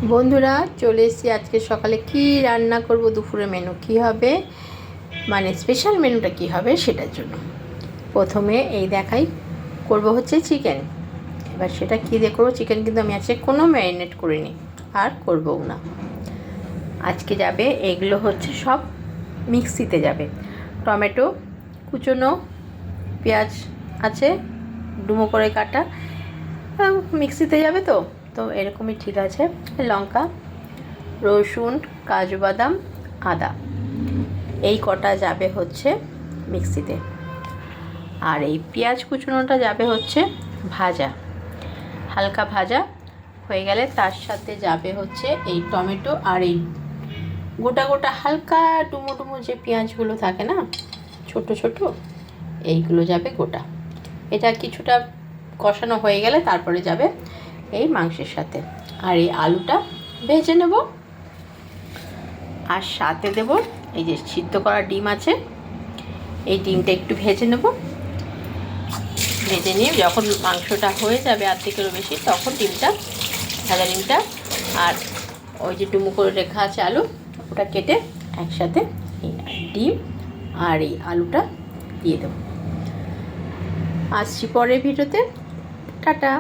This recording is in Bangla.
বন্ধুরা চলে এসেছি আজকে সকালে কি রান্না করব, দুপুরে মেনু কি হবে, মানে স্পেশাল মেনুটা কি হবে সেটার জন্য প্রথমে এই দেখাই করব হচ্ছে চিকেন। এবার সেটা কী দিয়ে করবো, চিকেন কিন্তু আমি আজকে কোনো ম্যারিনেট করিনি আর করবও না। আজকে যাবে এগুলো হচ্ছে সব মিক্সিতে যাবে। টমেটো কুচোনো, পেঁয়াজ আছে ডুমো করে কাটা, মিক্সিতে যাবে তো তো এরকমই ঠিক আছে। লঙ্কা, রসুন, কাজু বাদাম, আদা, এই কটা যাবে হচ্ছে মিক্সিতে। আর এই পেঁয়াজ কুচোনোটা যাবে হচ্ছে ভাজা, হালকা ভাজা হয়ে গেলে তার সাথে যাবে হচ্ছে এই টমেটো আর এই গোটা গোটা হালকা ডুমো ডুমো যে পেঁয়াজগুলো থাকে না, ছোট ছোট, এইগুলো যাবে গোটা। এটা কিছুটা কষানো হয়ে গেলে তারপরে যাবে এই মাংসের সাথে। আর এই আলুটা ভেজে নেব, আর সাথে দেব এই যে সিদ্ধ করা ডিম আছে, এই ডিমটা একটু ভেজে নেব। ভেজে নিয়ে যখন মাংসটা হয়ে যাবে অর্ধেকেরও বেশি, তখন ডিমটা, ভাজা ডিমটা আর ওই যে ডুমো করে রেখা আছে আলু, ওটা কেটে একসাথে এই ডিম আর এই আলুটা দিয়ে দেবো। আসছি পরের ভিডিওতে, টাটা।